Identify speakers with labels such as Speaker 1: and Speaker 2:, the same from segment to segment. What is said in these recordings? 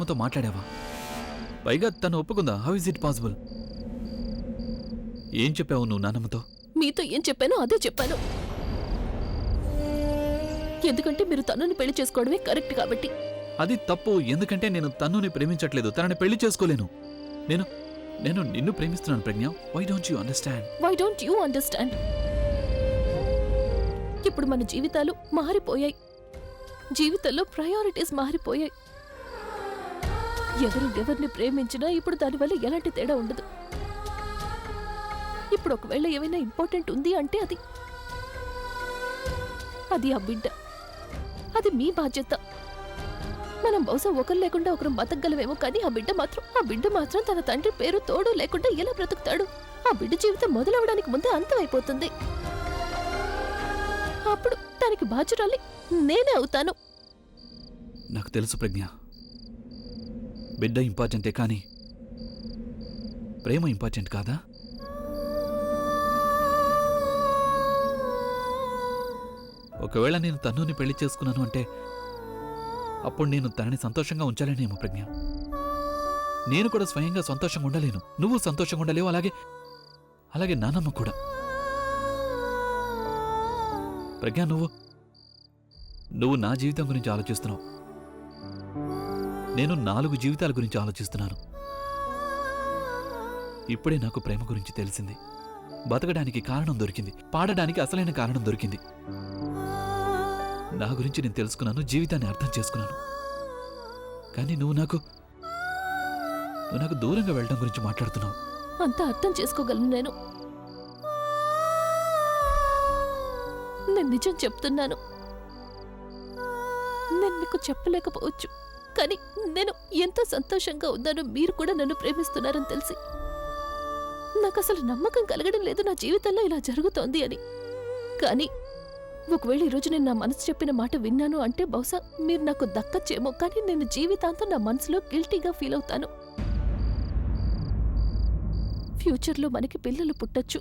Speaker 1: నానమ్మతో మాట్లాడావా? పైగా తను ఒప్పుకుందా? How is it possible? ఏం చెప్పావు నువ్వు నానమ్మతో?
Speaker 2: మీతో ఏం చెప్పానో అదే చెప్పాను. ఎందుకంటే మీరు తనుని పెళ్లి చేసుకోవడమే కరెక్ట్ కాబట్టి.
Speaker 1: అది తప్పు. ఎందుకంటే నేను తన్నుని ప్రేమించట్లేదు, తనని పెళ్లి చేసుకోలేను. నేను నేను నిన్ను ప్రేమిస్తున్నాను Pragya. Why don't you understand?
Speaker 2: Why don't you understand? ఇప్పుడు మన జీవితాలు మారిపోయాయి. జీవితంలో ప్రయారిటీస్ మారిపోయాయి. ఎవరిని ప్రేమించినా ఇప్పుడు దానివల్ల ఎలాంటి తేడా ఉండదు. ఇప్పుడు ఒకవేళ ఏమైనా ఇంపార్టెంట్ ఉంది అంటే అది ఆ బిడ్డ. అది మీ బాధ్యత. మనం బహుశా ఒకరు లేకుండా ఒకరు బతకగలమేమో, కానీ ఆ బిడ్డ మాత్రం తన తండ్రి పేరు తోడు లేకుండా ఎలా బ్రతుకుతాడు? ఆ బిడ్డ జీవితం మొదలవడానికి ముందే అంతమైపోతుంది. అప్పుడు దానికి బాధ్యురాలి నేనే అవుతాను.
Speaker 1: నాకు తెలుసు ప్రజ్ఞ, బిడ్డ ఇంపార్టెంటే, కానీ ప్రేమ ఇంపార్టెంట్ కాదా? ఒకవేళ నేను తన్నుని పెళ్లి చేసుకున్నాను అంటే అప్పుడు నేను తనని సంతోషంగా ఉంచాలేనేమో ప్రజ్ఞ. నేను కూడా స్వయంగా సంతోషంగా ఉండలేను, నువ్వు సంతోషంగా ఉండలేవు, అలాగే నానమ్మ కూడా. ప్రజ్ఞ, నువ్వు నా జీవితం గురించి ఆలోచిస్తున్నావు, నేను 4 జీవితాల గురించి ఆలోచిస్తున్నాను. ఇప్పుడే నాకు ప్రేమ గురించి తెలిసింది. బతకడానికి కారణం దొరికింది, పాడడానికి అసలైన కారణం దొరికింది. నా గురించి నేను తెలుసుకున్నాను, జీవితాన్ని అర్థం చేసుకున్నాను. కానీ నువ్వు నాకు దూరంగా వెళ్ళడం గురించి మాట్లాడుతున్నావు.
Speaker 2: అంతా అర్థం చేసుకోగలను నేను నిజం చెప్తున్నాను. నేను మీకు చెప్పలేకపోవచ్చు, కానీ నేను ఎంతో సంతోషంగా ఉన్నాను. మీరు కూడా నన్ను ప్రేమిస్తున్నారని తెలిసి నాకు అసలు నమ్మకం కలగడం లేదు నా జీవితంలో ఇలా జరుగుతోంది అని. కానీ ఒకవేళ ఈరోజు నేను నా మనసు చెప్పిన మాట విన్నాను అంటే బహుశా మీరు నాకు దక్కచ్చేమో, కానీ నేను జీవితాంతం నా మనసులో గిల్టీగా ఫీల్ అవుతాను. ఫ్యూచర్లో మనకి పిల్లలు పుట్టొచ్చు.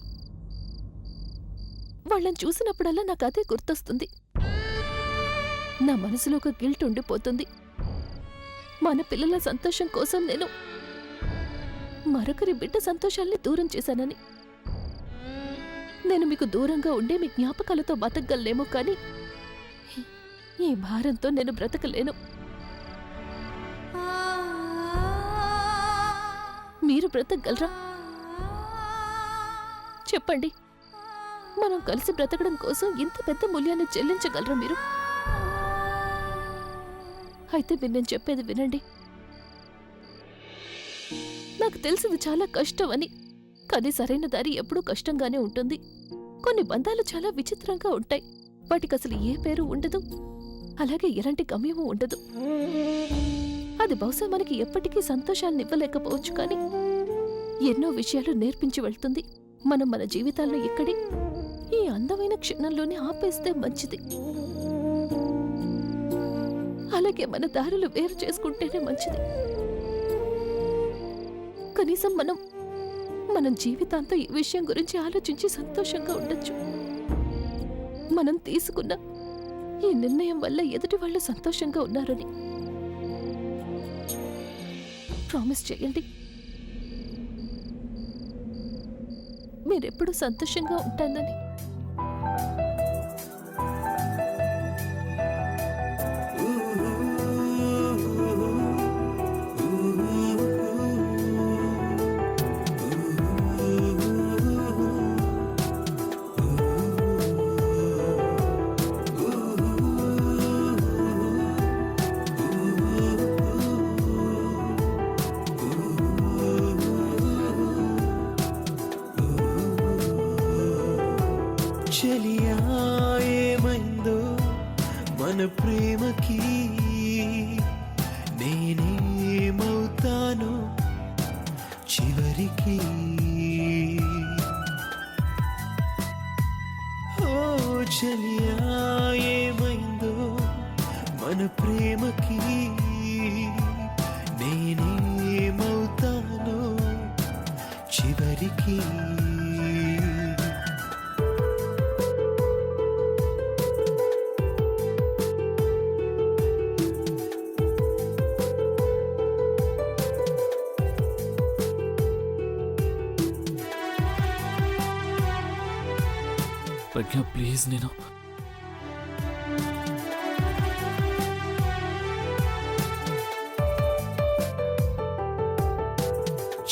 Speaker 2: వాళ్ళని చూసినప్పుడల్లా నాకు అదే గుర్తొస్తుంది. నా మనసులో ఒక గిల్ట్ ఉండిపోతుంది. మన పిల్లల సంతోషం కోసం నేను మరొకరి బిడ్డ సంతోషాల్ని దూరం చేశానని. నేను మీకు దూరంగా ఉండే మీ జ్ఞాపకాలతో బతకగలనేమో, కానీ ఈ భారంతో నేను బ్రతకలేను. మీరు బ్రతకగలరా? చెప్పండి. మనం కలిసి బ్రతకడం కోసం ఇంత పెద్ద మూల్యాన్ని చెల్లించగలరా మీరు? అయితే మీరు నేను చెప్పేది వినండి. నాకు తెలిసింది చాలా కష్టం అని, కానీ సరైన దారి ఎప్పుడూ కష్టంగానే ఉంటుంది. కొన్ని బంధాలు చాలా విచిత్రంగా ఉంటాయి. వాటికి అసలు ఏ పేరు ఉండదు, అలాగే ఎలాంటి గమ్యమూ ఉండదు. అది బహుశా మనకి ఎప్పటికీ సంతోషాన్ని ఇవ్వలేకపోవచ్చు, కానీ ఎన్నో విషయాలు నేర్పించి వెళ్తుంది. మనం మన జీవితాల్లో ఇక్కడే ఈ అందమైన క్షణంలోనే ఆపేస్తే మంచిది. అలాగే మన దారులు వేరు చేసుకుంటేనే మంచిది. కనీసం మనం జీవితాంతం ఈ విషయం గురించి ఆలోచించి సంతోషంగా ఉండొచ్చు. మనం తీసుకున్న ఈ నిర్ణయం వల్ల ఎదుటి వాళ్ళు సంతోషంగా ఉన్నారని ప్రామిస్ చేయండి. మీరెప్పుడు సంతోషంగా ఉంటానని.
Speaker 3: చలియా ఏమైందో మన ప్రేమకి, నేనేమవుతానో చివరికి. ఓ చలియా ఏమైందో మన ప్రేమకి, నేనేమవుతానో చివరికి.
Speaker 1: ప్రజ్ఞ ప్లీజ్, నేను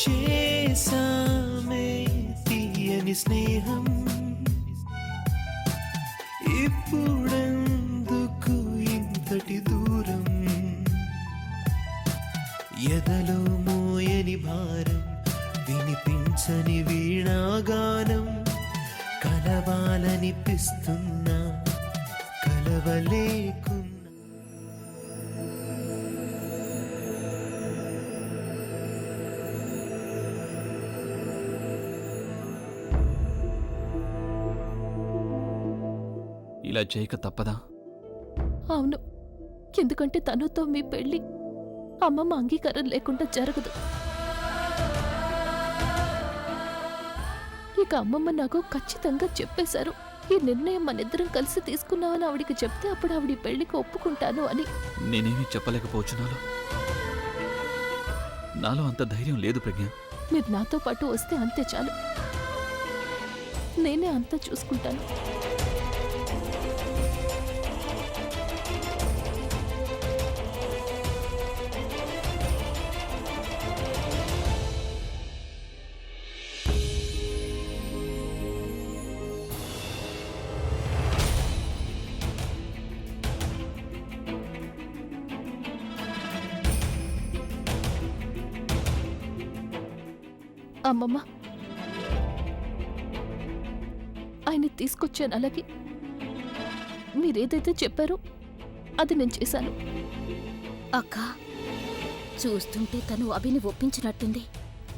Speaker 3: చేసామే తీయని స్నేహం, ఇప్పుడెందుకు ఇంతటి దూరం? ఎదలో మోయని భారం, వినిపించని వీణాగానం, కలవాలనిపిస్తున్నా కలవలేకున్నా.
Speaker 1: ఇలా చేయక తప్పదా?
Speaker 2: అవును, ఎందుకంటే తనుతో మీ పెళ్లి అమ్మమ్మ అంగీకారం లేకుండా జరగదు. ఇక అమ్మమ్మ నాకు ఖచ్చితంగా చెప్పేశారు, ఈ నిర్ణయం మనిద్దరం కలిసి తీసుకున్నామని ఆవిడికి చెప్తే అప్పుడు ఆవిడ ఈ పెళ్లికి ఒప్పుకుంటాను అని.
Speaker 1: నేనేమీ చెప్పలేకపోవచ్చు. నాలో అంత ధైర్యం లేదు ప్రజ్ఞ.
Speaker 2: మీరు నాతో పాటు వస్తే అంతే చాలు, నేనే అంతా చూసుకుంటాను. అమ్మమ్మ, ఆయన తీసుకొచ్చాను. అలాగే మీరేదైతే చెప్పారో అది నేను చేశాను.
Speaker 4: అక్క, చూస్తుంటే తను అభిని ఒప్పించినట్టుంది.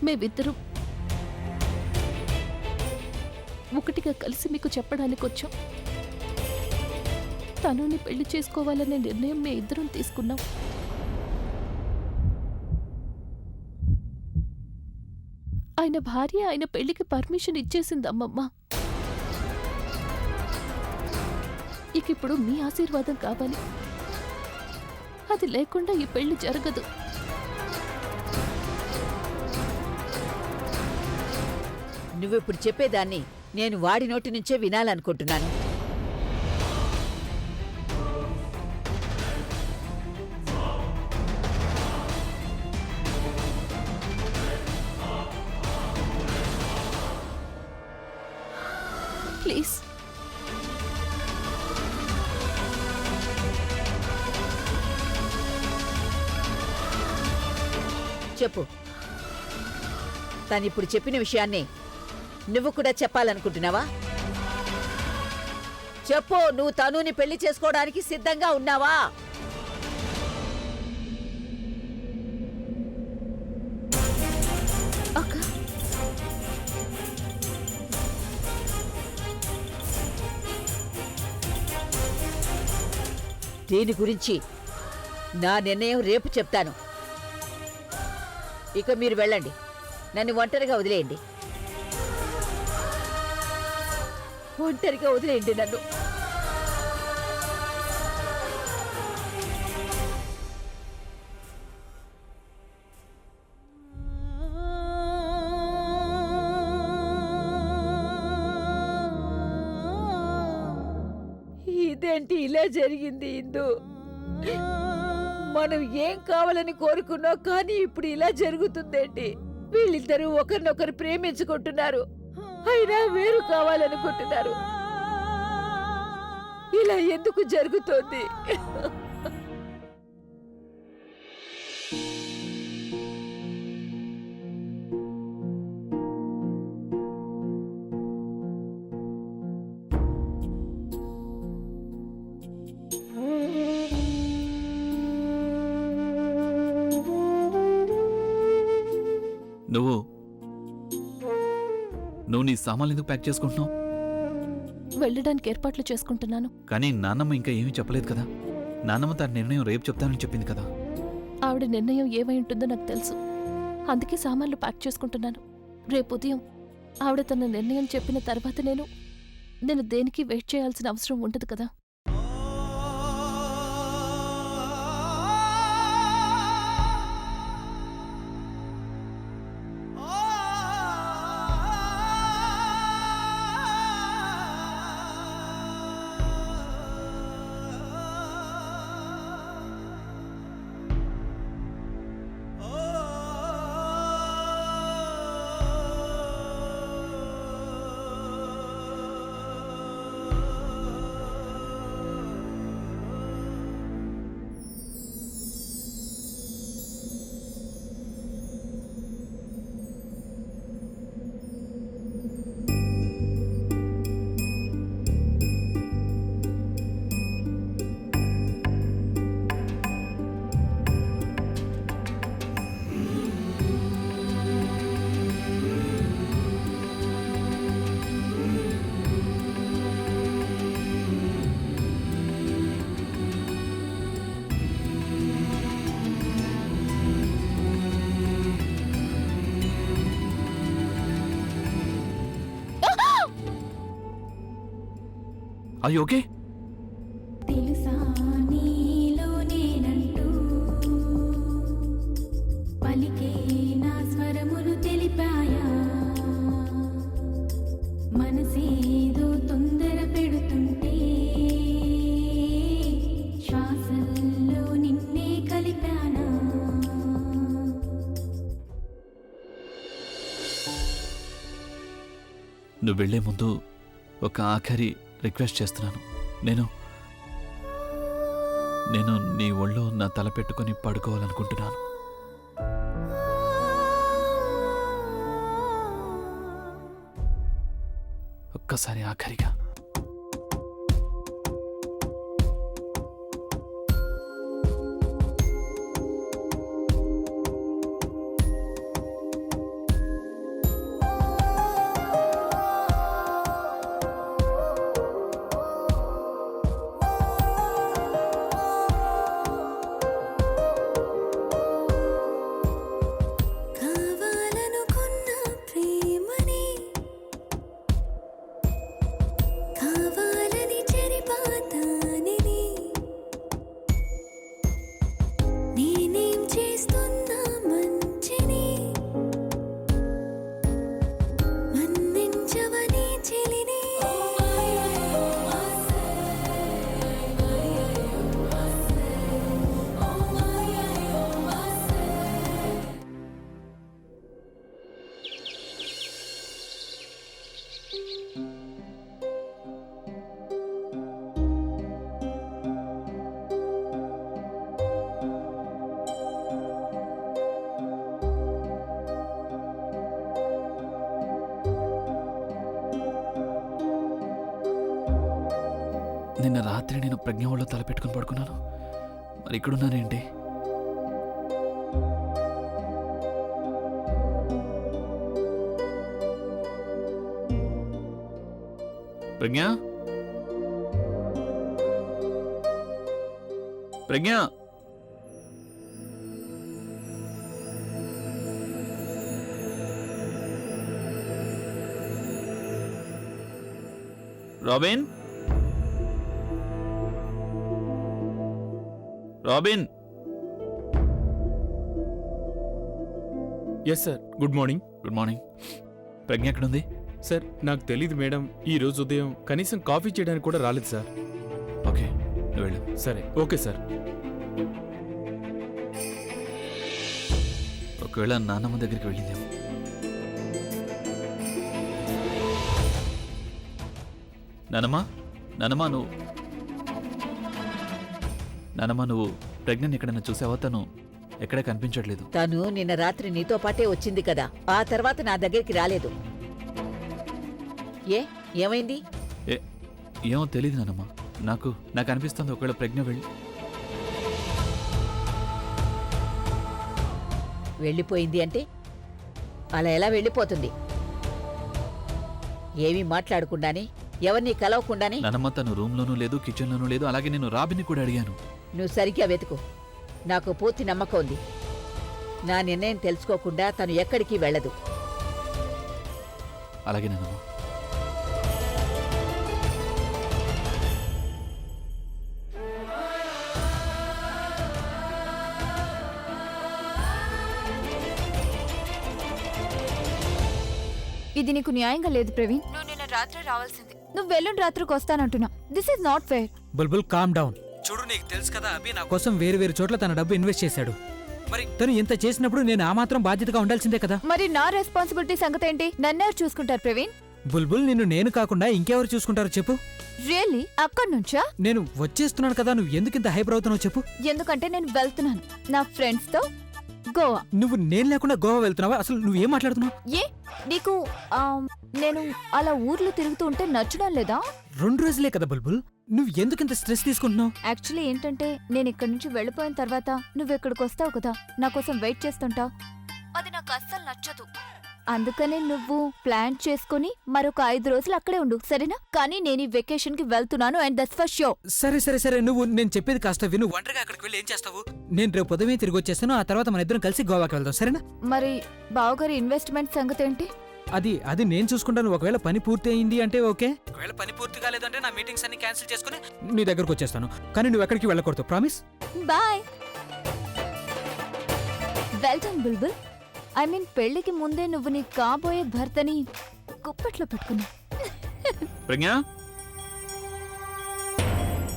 Speaker 2: మేమిద్దరం ఒకటిగా కలిసి మీకు చెప్పడానికి వచ్చాం. తనుని పెళ్లి చేసుకోవాలనే నిర్ణయం మే ఇద్దరం తీసుకున్నాం. ఆయన భార్య ఆయన పెళ్లికి పర్మిషన్ ఇచ్చేసింది అమ్మమ్మ. ఇక ఇప్పుడు మీ ఆశీర్వాదం కావాలి, అది లేకుండా ఈ పెళ్లి జరగదు.
Speaker 5: నువ్విప్పుడు చెప్పేదాన్ని నేను వాడి నోటి నుంచే వినాలనుకుంటున్నాను.
Speaker 2: ప్లీజ్,
Speaker 5: చెప్పు. తనిప్పుడు చెప్పిన విషయాన్ని నువ్వు కూడా చెప్పాలనుకుంటున్నావా? చెప్పు, నువ్వు తనుని పెళ్లి చేసుకోవడానికి సిద్ధంగా ఉన్నావా?
Speaker 2: అక్క,
Speaker 5: దీని గురించి నా నిర్ణయం రేపు చెప్తాను. ఇక మీరు వెళ్ళండి, నన్ను ఒంటరిగా వదిలేయండి. ఒంటరిగా వదిలేయండి నన్ను. ఇదేంటి ఇలా జరిగింది ఇందు? మనం ఏం కావాలని కోరుకున్నాం, కానీ ఇప్పుడు ఇలా జరుగుతుందేంటి? వీళ్ళిద్దరూ ఒకరినొకరు ప్రేమించుకుంటున్నారు, అయినా వేరు కావాలనుకుంటున్నారు. ఇలా ఎందుకు జరుగుతోంది?
Speaker 1: నువ్వు నీ సామాన్లు ఎందుకు ప్యాక్ చేసుకుంటున్నావు?
Speaker 2: వెళ్ళడానికి ఏర్పాట్లు చేసుకుంటున్నాను.
Speaker 1: కానీ నాన్నమ్మ ఇంకా ఏమీ చెప్పలేదు కదా. నాన్నమ్మ తన నిర్ణయం రేపు చెప్తానని చెప్పింది కదా.
Speaker 2: ఆవిడ నిర్ణయం ఏమై ఉంటుందో నాకు తెలుసు, అందుకే సామాన్లు ప్యాక్ చేసుకుంటున్నాను. రేపు ఉదయం ఆవిడ తన నిర్ణయం చెప్పిన తర్వాత నేను దేనికి వెయిట్ చేయాల్సిన అవసరం ఉండదు కదా.
Speaker 1: I okay?
Speaker 6: తెలుసా నీలో నేనంటూ పలికే నా స్వరములు తెలిపాయా మనసేదో తొందర పెడుతుంటే శ్వాసల్లో నిన్నే కలిపానా
Speaker 1: నువ్వు వెళ్లే ముందు ఒక ఆఖరి రిక్వెస్ట్ చేస్తున్నాను. నేను నీ ఒళ్ళో నా తల పెట్టుకుని పడుకోవాలనుకుంటున్నాను. ఒక్కసారి ఆఖరిగా.
Speaker 6: కావాలనుకున్న ప్రేమని కావాలని చెరిపాతానిని నేనేం చేస్తున్నా మంచిని మన్నించవని చెలిని
Speaker 1: నిన్న రాత్రి నేను ప్రజ్ఞ ఒళ్ళో తల పెట్టుకుని పడుకున్నాను. మరి ఇక్కడున్నానేంటి? Pragya, Pragya, Robin, Robin.
Speaker 7: Yes sir, good morning.
Speaker 1: Good morning. Pragya ఎక్కడుంది?
Speaker 7: సార్ నాకు తెలీదు మేడం, ఈ రోజు ఉదయం కనీసం కాఫీ చేయడానికి కూడా రాలేదు సార్.
Speaker 1: ఓకే, నువ్వు వెళ్ళు.
Speaker 7: సరే, ఓకే సార్.
Speaker 1: ఒకవేళ నాన్నమ్మ దగ్గరికి వెళ్ళిందేమో. నానమ్మా, నానమ్మా నువ్వు ప్రెగ్నెంట్ ఎక్కడైనా చూసావా? తను ఎక్కడే కనిపించట్లేదు.
Speaker 5: తను నిన్న రాత్రి నీతో పాటే వచ్చింది కదా, ఆ తర్వాత నా దగ్గరికి రాలేదు. ఏమైంది?
Speaker 1: ఏమో తెలీదు నానమ్మా. నాకు అనిపిస్తుంది ఒకవేళ ప్రజ్ఞ
Speaker 5: వెళ్ళిపోయింది అంటే అలా ఎలా వెళ్ళిపోతుంది? ఏమీ మాట్లాడకుండానే, ఎవరిని కలవకుండానే?
Speaker 1: నానమ్మ, తను రూమ్లోనూ లేదు, కిచెన్లోనూ లేదు. అలాగే నేను రాబిని కూడా అడిగాను.
Speaker 5: నువ్వు సరిగ్గా వెతుకు. నాకు పూర్తి నమ్మకం ఉంది. నా నిర్ణయం తెలుసుకోకుండా తను ఎక్కడికి వెళ్ళదు.
Speaker 1: అలాగే నానమ్మ.
Speaker 8: ఇది నీకు న్యాయంగా లేదు ప్రవీణ్. నువ్వు నిన్న రాత్రి రావాల్సింది. నువ్వు వెళ్ళిన రాత్రికి వస్తానంటున్నా. This is not fair.
Speaker 9: Bulbul, calm down. చూడు, నీకు తెలుసు కదా, అభి నా కోసం వేరు చోట్ల తన డబ్బు ఇన్వెస్ట్ చేశాడు. మరి తను ఇంత చేసినప్పుడు నేను ఆ మాత్రం బాధ్యతగా ఉండాల్సిందే కదా.
Speaker 8: మరి నా రెస్పాన్సిబిలిటీ సంగతి ఏంటి? నన్నెవరు చూసుకుంటారు ప్రవీణ్?
Speaker 9: బుల్బుల్, నేను కాకుండా ఇంకెవరు చూసుకుంటారో చెప్పు.
Speaker 8: రియల్లీ? అక్కడి నుంచా?
Speaker 9: నేను వచ్చేస్తున్నాను కదా, నువ్వు ఎందుకింత హైపర్ అవుతున్నావు చెప్పు.
Speaker 8: ఎందుకంటే నేను వెళ్తున్నాను నా ఫ్రెండ్స్ తో గోవా.
Speaker 9: నువ్వు నేను లేకుండా గోవా వెళ్తున్నావా? అసలు నువ్వేం మాట్లాడుతున్నావు?
Speaker 8: ఏ నీకు నేను అలా ఊర్లో తిరుగుతూ ఉంటే నచ్చడం లేదా?
Speaker 9: 2 రోజులే కదా బుల్బుల్, నువ్వు ఎందుకింత స్ట్రెస్ తీసుకుంటున్నావు?
Speaker 8: యాక్చువల్లీ ఏంటంటే నేను ఇక్కడి నుంచి వెళ్ళిపోయిన తర్వాత నువ్వు ఇక్కడికి వస్తావు కదా, నా కోసం వెయిట్ చేస్తుంటావు. అది నాకు అస్సలు నచ్చదు. అందుకనే నువ్వు ప్లాన్ చేసుకుని మరొక 5 రోజులు అక్కడే ఉండు, సరేనా? కానీ నేను ఈ వెకేషన్ కి వెళ్తున్నాను అండ్ దట్స్ ఫర్ షో.
Speaker 9: సరే, నువ్వు నేను చెప్పేది కాస్త విను. ఒంటరిగా అక్కడికి వెళ్ళి ఏం చేస్తావు? నేను రేపు ఉదయం తిరిగి వచ్చేస్తాను. ఆ తర్వాత మన ఇద్దరం కలిసి గోవాకి వెళ్దాం, సరేనా?
Speaker 8: మరి బావగారి ఇన్వెస్ట్మెంట్ సంగతి ఏంటి?
Speaker 9: అది అది నేను చూసుకుంటాను. ఒకవేళ పని పూర్తి అయింది అంటే ఓకే, ఒకవేళ పని పూర్తి కాలేదంటే నా మీటింగ్స్ అన్ని క్యాన్సిల్ చేసుకుని నీ దగ్గరకు వచ్చేస్తాను. కానీ నువ్వు ఎక్కడికి వెళ్ళకూడదు, promise.
Speaker 8: Bye. Well done Bulbul. I mean పెళ్లికి ముందే నువ్వు నీ కాబోయే భర్తని గుప్పట్లో పెట్టుకున్నా.
Speaker 1: ప్రజ్ఞ,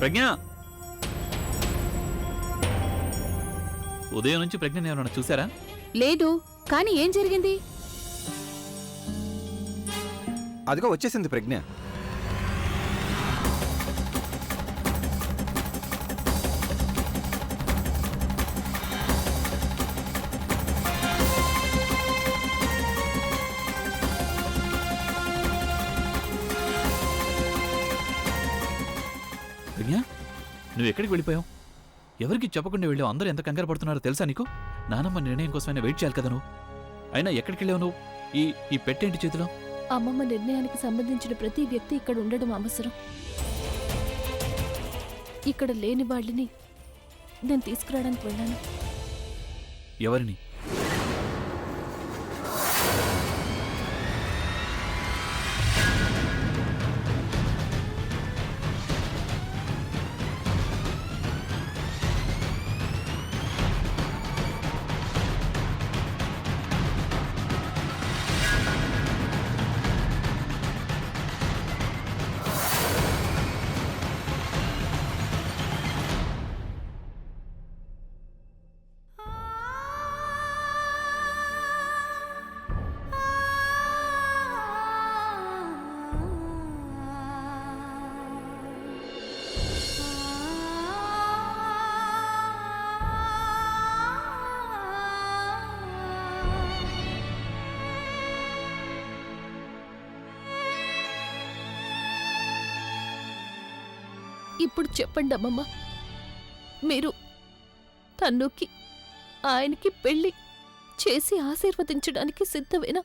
Speaker 1: ప్రజ్ఞ, ఉదయం నుంచి ప్రజ్ఞని ఎవరైనా చూసారా?
Speaker 4: లేదు, కానీ ఏం జరిగింది?
Speaker 10: అదిగో వచ్చేసింది ప్రజ్ఞ.
Speaker 1: ప్రజ్ఞ, నువ్వు ఎక్కడికి వెళ్ళిపోయావు? ఎవరికి చెప్పకుండా వెళ్ళావు? అందరూ ఎంత కంగారు పడుతున్నారో తెలుసా నీకు? నానమ్మ నిర్ణయం కోసమైనా వెయిట్ చేయాలి కదా నువ్వు. అయినా ఎక్కడికి వెళ్ళావు నువ్వు? ఈ పెట్టేంటి చేతిలో?
Speaker 2: అమ్మమ్మ నిర్ణయానికి సంబంధించిన ప్రతి వ్యక్తి ఇక్కడ ఉండడం అవసరం. ఇక్కడ లేని వాళ్ళని నేను తీసుకురావడానికి వెళ్ళాను.
Speaker 1: ఎవరిని?
Speaker 2: ఇప్పుడు చెప్పండి అమ్మమ్మ, మీరు తన్నుకి ఆయనకి పెళ్లి చేసి ఆశీర్వదించడానికి సిద్ధమేనా?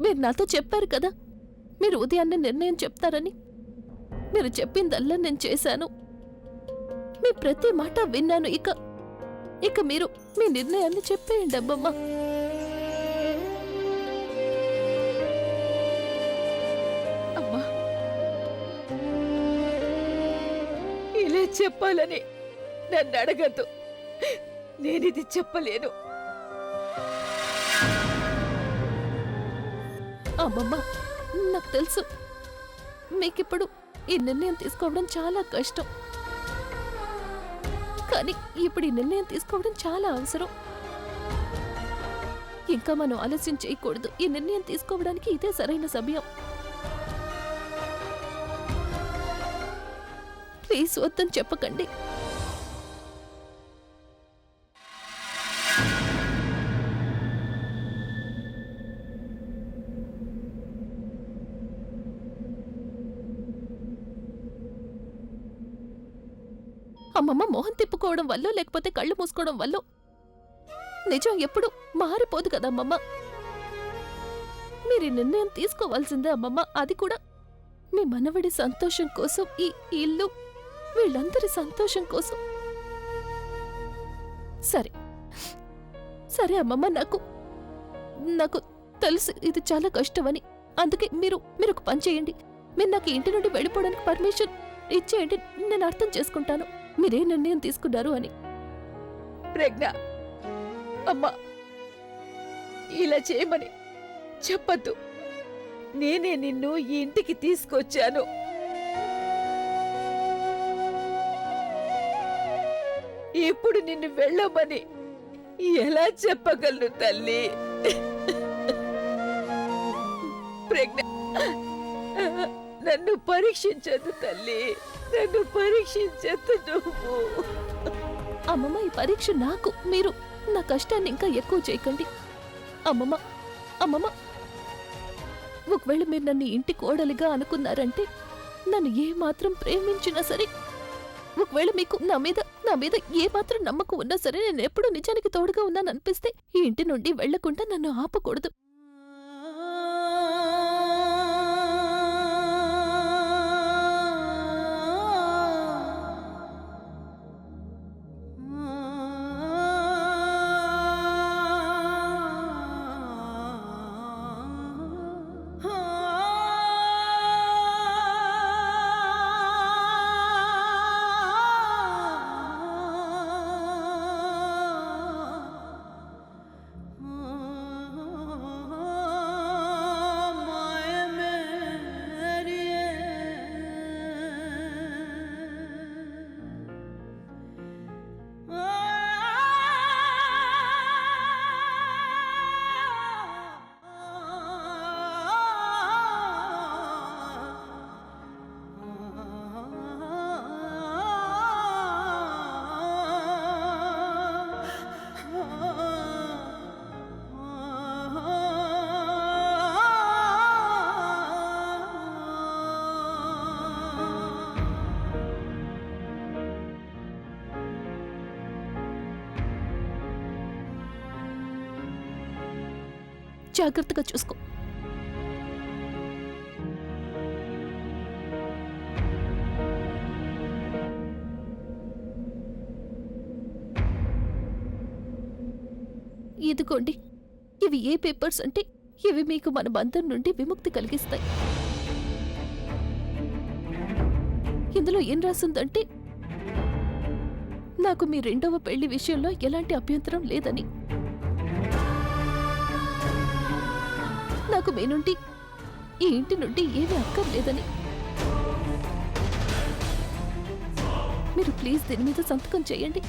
Speaker 2: మీరు నాతో చెప్పారు కదా మీరు ఉదయాన్నే నిర్ణయం చెప్తారని. మీరు చెప్పిందల్లా నేను చేశాను. మీ ప్రతి మాట విన్నాను. ఇక మీరు మీ నిర్ణయాన్ని చెప్పేయండి అమ్మమ్మ.
Speaker 5: ఇలా చెప్పాలని నన్ను అడగద్దు. నేనిది చెప్పలేను.
Speaker 2: అమ్మమ్మ, నాకు తెలుసు మీకిప్పుడు ఈ నిర్ణయం తీసుకోవడం చాలా కష్టం. కానీ ఇప్పుడు ఈ నిర్ణయం తీసుకోవడం చాలా అవసరం. ఇంకా మనం ఆలస్యం చేయకూడదు. ఈ నిర్ణయం తీసుకోవడానికి ఇదే సరైన సమయం. ప్లీజ్ వద్దని చెప్పకండి. అమ్మమ్మ మొహం తిప్పుకోవడం వల్ల లేకపోతే కళ్ళు మూసుకోవడం వల్ల నిజం ఎప్పుడు మారిపోదు కదా అమ్మమ్మ. మీరు నిర్ణయం తీసుకోవాల్సిందే అమ్మమ్మ. అది కూడా మీ మనవడి సంతోషం కోసం, ఈ ఇల్లు వీళ్ళందరి సంతోషం కోసం. సరే సరే అమ్మమ్మ, నాకు తెలుసు ఇది చాలా కష్టమని. అందుకే మీరు ఒక పని చేయండి. మీరు నాకు ఇంటి నుండి వెళ్ళిపోవడానికి పర్మిషన్ ఇచ్చేయండి. నేను అర్థం చేసుకుంటాను మీరే నిర్ణయం తీసుకున్నారు అని.
Speaker 5: ప్రజ్ఞ, అమ్మా ఇలా చేయమని చెప్పద్దు. నేనే నిన్ను ఈ ఇంటికి తీసుకొచ్చాను. ఇప్పుడు నిన్ను వెళ్ళమని ఎలా చెప్పగలను తల్లి? ప్రజ్ఞ, నన్ను పరీక్షించదు తల్లి, నన్ను పరీక్షించదు నువ్వు.
Speaker 2: అమ్మమ్మ, ఈ పరీక్ష నాకు. మీరు నా కష్టాన్ని ఇంకా ఎక్కువ చేయకండి అమ్మమ్మ. అమ్మమ్మ, ఒకవేళ మీరు నన్ను ఇంటి కోడలిగా అనుకున్నారంటే, నన్ను ఏ మాత్రం ప్రేమించినా సరే, ఒకవేళ మీకు నా మీద ఏ మాత్రం నమ్మకం ఉన్నా సరే, నేను ఎప్పుడు నిజానికి తోడుగా ఉన్నాను అనిపిస్తే ఈ ఇంటి నుండి వెళ్లకుండా నన్ను ఆపకూడదు. జాగ్రత్తగా చూసుకో. ఇదిగోండి, ఇవి ఏ పేపర్స్ అంటే ఇవి మీకు మన బంధం నుండి విముక్తి కలిగిస్తాయి. ఇందులో ఏం రాసిందంటే నాకు మీ రెండవ పెళ్లి విషయంలో ఎలాంటి అభ్యంతరం లేదని, నాకు మీ నుండి ఈ ఇంటి నుండి ఏమీ అక్కర్లేదని. మీరు ప్లీజ్ దీని మీద సంతకం చేయండి.